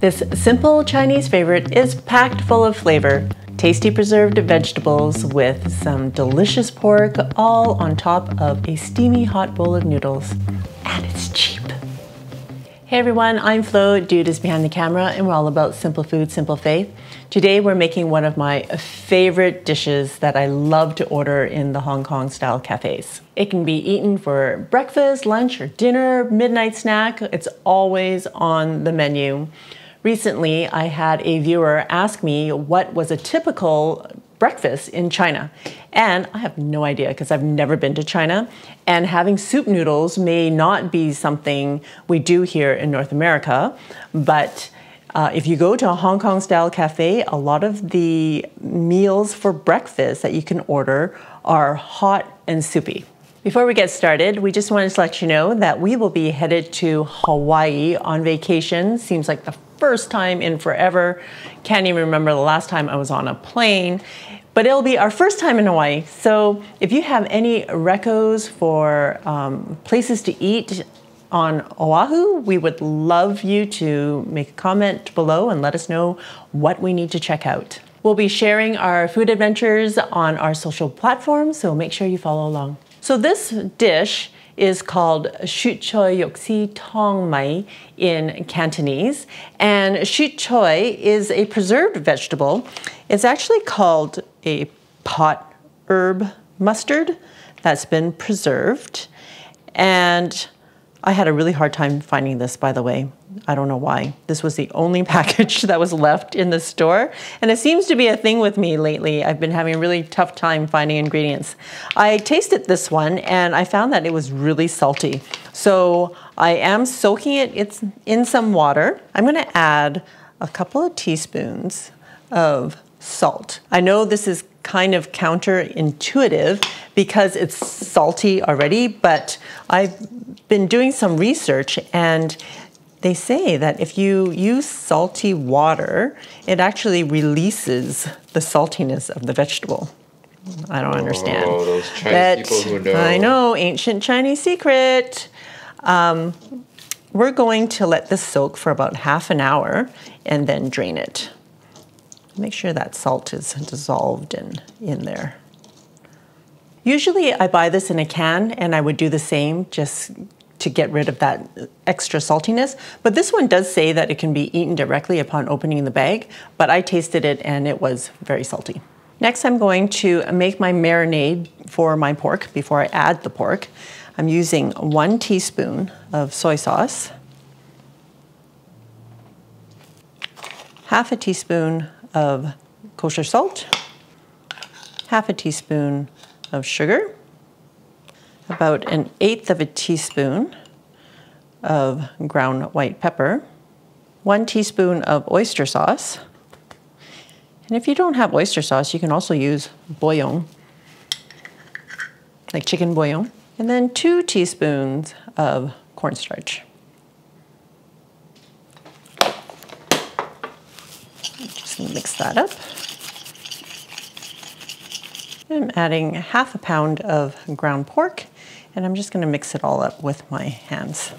This simple Chinese favorite is packed full of flavor. Tasty preserved vegetables with some delicious pork, all on top of a steamy hot bowl of noodles. And it's cheap. Hey everyone, I'm Flo, Dude is behind the camera, and we're all about simple food, simple faith. Today we're making one of my favorite dishes that I love to order in the Hong Kong style cafes. It can be eaten for breakfast, lunch, or dinner, midnight snack. It's always on the menu. Recently, I had a viewer ask me what was a typical breakfast in China. And I have no idea because I've never been to China. And having soup noodles may not be something we do here in North America. But if you go to a Hong Kong style cafe, a lot of the meals for breakfast that you can order are hot and soupy. Before we get started, we just wanted to let you know that we will be headed to Hawaii on vacation. Seems like the first time in forever. Can't even remember the last time I was on a plane, but it'll be our first time in Hawaii. So if you have any recos for places to eat on Oahu, we would love you to make a comment below and let us know what we need to check out. We'll be sharing our food adventures on our social platforms, so make sure you follow along. So this dish is called Shut Choi Yoksi Tong Mai in Cantonese. And shut choi is a preserved vegetable. It's actually called a pot herb mustard that's been preserved. And I had a really hard time finding this, by the way. I don't know why. This was the only package that was left in the store. And it seems to be a thing with me lately. I've been having a really tough time finding ingredients. I tasted this one and I found that it was really salty. So I am soaking it in some water. I'm going to add a couple of teaspoons of salt. I know this is kind of counterintuitive because it's salty already, but I've been doing some research and they say that if you use salty water, it actually releases the saltiness of the vegetable. I don't understand. Oh, those Chinese people who know. I know, ancient Chinese secret. We're going to let this soak for about half an hour and then drain it. Make sure that salt is dissolved in there. Usually I buy this in a can and I would do the same just to get rid of that extra saltiness. But this one does say that it can be eaten directly upon opening the bag, but I tasted it and it was very salty. Next, I'm going to make my marinade for my pork before I add the pork. I'm using 1 teaspoon of soy sauce, half a teaspoon of kosher salt, half a teaspoon of sugar, about 1/8 of a teaspoon of ground white pepper, 1 teaspoon of oyster sauce. And if you don't have oyster sauce, you can also use bouillon, like chicken bouillon. And then 2 teaspoons of cornstarch. Just mix that up. I'm adding half a pound of ground pork, and I'm just going to mix it all up with my hands.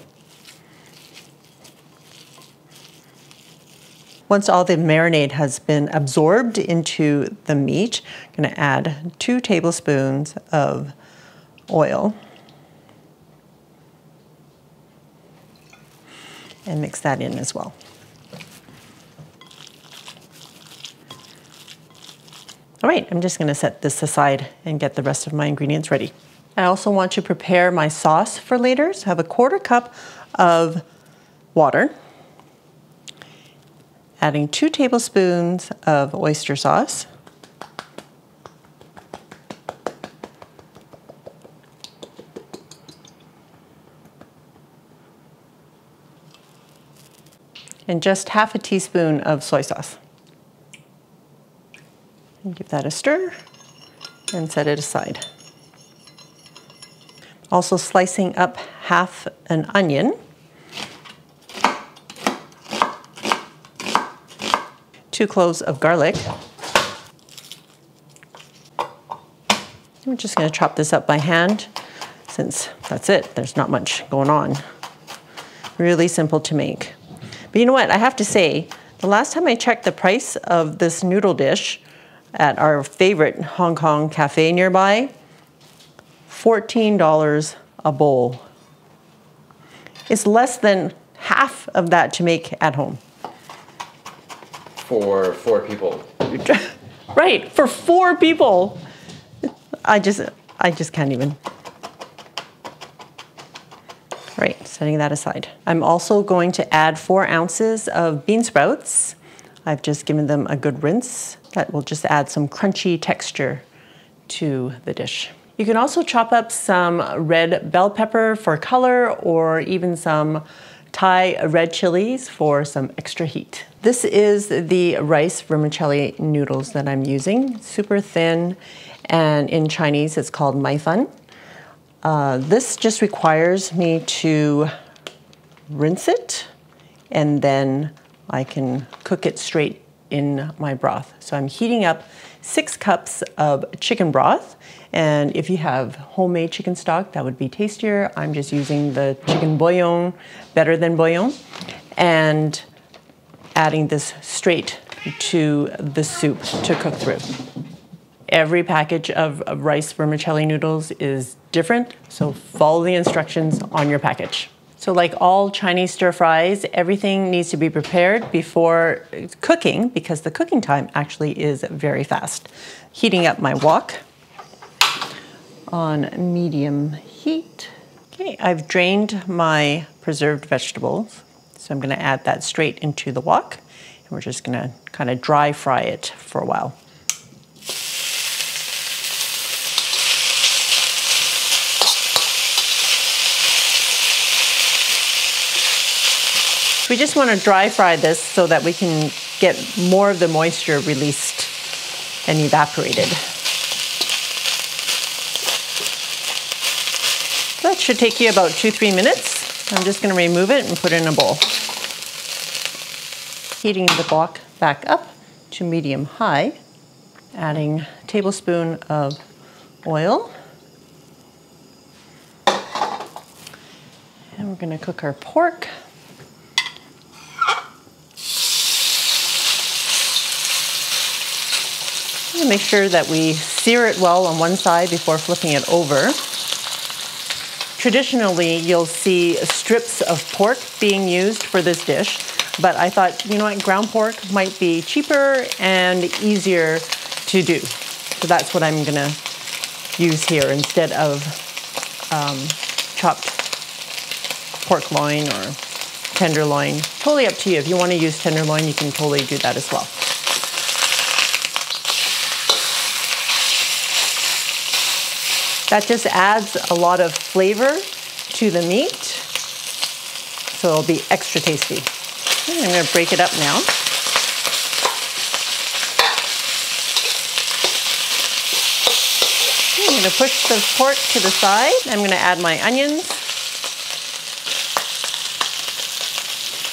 Once all the marinade has been absorbed into the meat, I'm going to add 2 tablespoons of oil and mix that in as well. All right, I'm just going to set this aside and get the rest of my ingredients ready. I also want to prepare my sauce for later. So I have a 1/4 cup of water, adding 2 tablespoons of oyster sauce, and just half a teaspoon of soy sauce. And give that a stir and set it aside. Also slicing up half an onion, 2 cloves of garlic. I'm just going to chop this up by hand since that's it. There's not much going on. Really simple to make. But you know what, I have to say, the last time I checked the price of this noodle dish at our favorite Hong Kong cafe nearby, $14 a bowl. It's less than half of that to make at home. For 4 people. Right, for 4 people. I just can't even. Right, setting that aside. I'm also going to add 4 ounces of bean sprouts. I've just given them a good rinse. That will just add some crunchy texture to the dish. You can also chop up some red bell pepper for color, or even some Thai red chilies for some extra heat. This is the rice vermicelli noodles that I'm using. Super thin, and in Chinese it's called mai fan. This just requires me to rinse it, and then I can cook it straight in my broth. So I'm heating up 6 cups of chicken broth, and if you have homemade chicken stock, that would be tastier. I'm just using the chicken bouillon, better than bouillon, and adding this straight to the soup to cook through. Every package of rice vermicelli noodles is different, so follow the instructions on your package. So like all Chinese stir fries, everything needs to be prepared before cooking, because the cooking time actually is very fast. Heating up my wok on medium heat. Okay, I've drained my preserved vegetables, so I'm gonna add that straight into the wok, and we're just gonna kind of dry fry it for a while. We just want to dry fry this so that we can get more of the moisture released and evaporated. That should take you about 2-3 minutes. I'm just going to remove it and put it in a bowl. Heating the wok back up to medium-high, adding a tablespoon of oil. And we're going to cook our pork. Make sure that we sear it well on one side before flipping it over. Traditionally, you'll see strips of pork being used for this dish, but I thought, you know what, ground pork might be cheaper and easier to do. So that's what I'm gonna use here instead of chopped pork loin or tenderloin. Totally up to you. If you want to use tenderloin, you can totally do that as well. That just adds a lot of flavor to the meat, so it'll be extra tasty. Okay, I'm going to break it up now. Okay, I'm going to push the pork to the side. I'm going to add my onions.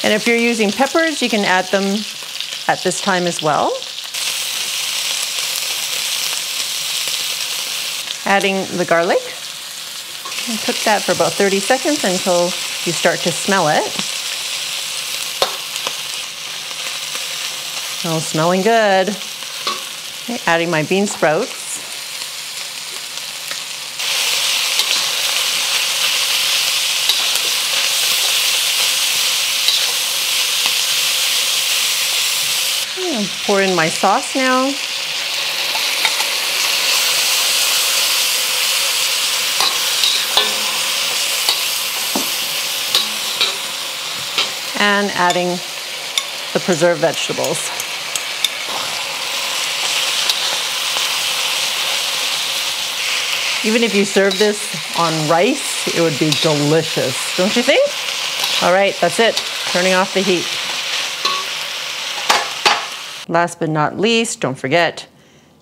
And if you're using peppers, you can add them at this time as well. Adding the garlic, and cook that for about 30 seconds until you start to smell it. Oh, smelling good. Okay, adding my bean sprouts. I'll pour in my sauce now. And adding the preserved vegetables. Even if you serve this on rice, it would be delicious, don't you think? All right, that's it. Turning off the heat. Last but not least, don't forget,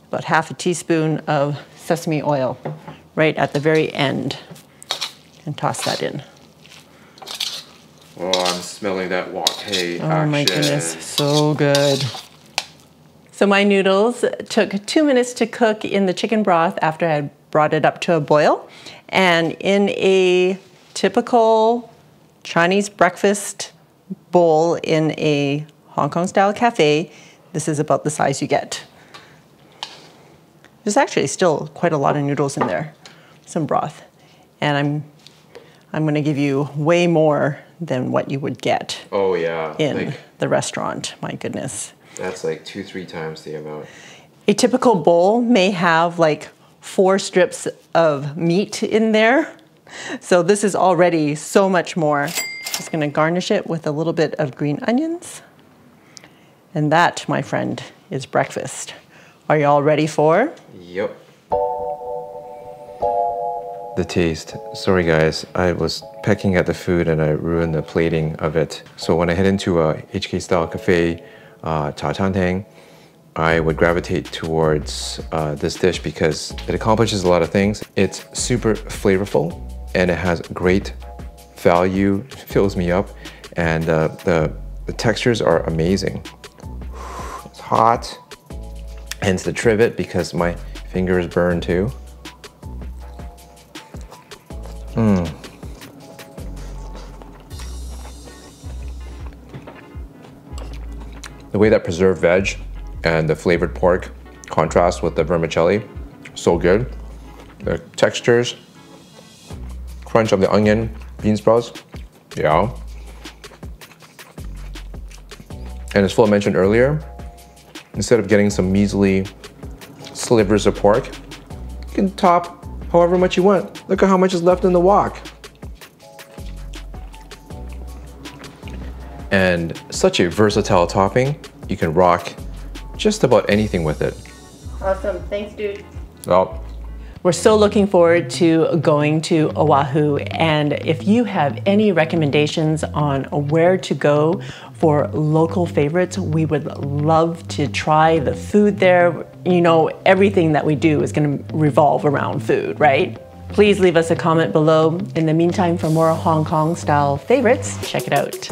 about half a teaspoon of sesame oil right at the very end. And toss that in. Oh, I'm smelling that wok hei action. Oh my goodness, so good. So my noodles took 2 minutes to cook in the chicken broth after I had brought it up to a boil. And in a typical Chinese breakfast bowl in a Hong Kong style cafe, this is about the size you get. There's actually still quite a lot of noodles in there, some broth. And I'm gonna give you way more than what you would get Oh yeah. in the restaurant, my goodness. That's like 2-3 times the amount. A typical bowl may have like 4 strips of meat in there. So this is already so much more. Just gonna garnish it with a little bit of green onions. And that, my friend, is breakfast. Are you all ready for? Yep. The taste. Sorry guys, I was pecking at the food and I ruined the plating of it. So when I head into a HK style cafe, cha chan tang, I would gravitate towards this dish because it accomplishes a lot of things. It's super flavorful and it has great value, fills me up, and the textures are amazing. It's hot, hence the trivet because my fingers burn too. The way that preserved veg and the flavored pork contrast with the vermicelli, so good. The textures, crunch of the onion, bean sprouts, yeah. And as Flo mentioned earlier, instead of getting some measly slivers of pork, you can top however much you want. Look at how much is left in the wok. And such a versatile topping, you can rock just about anything with it. Awesome, thanks dude. Well, we're so looking forward to going to Oahu, and if you have any recommendations on where to go for local favorites, we would love to try the food there. You know, everything that we do is going to revolve around food, right? Please leave us a comment below. In the meantime, for more Hong Kong style favorites, check it out.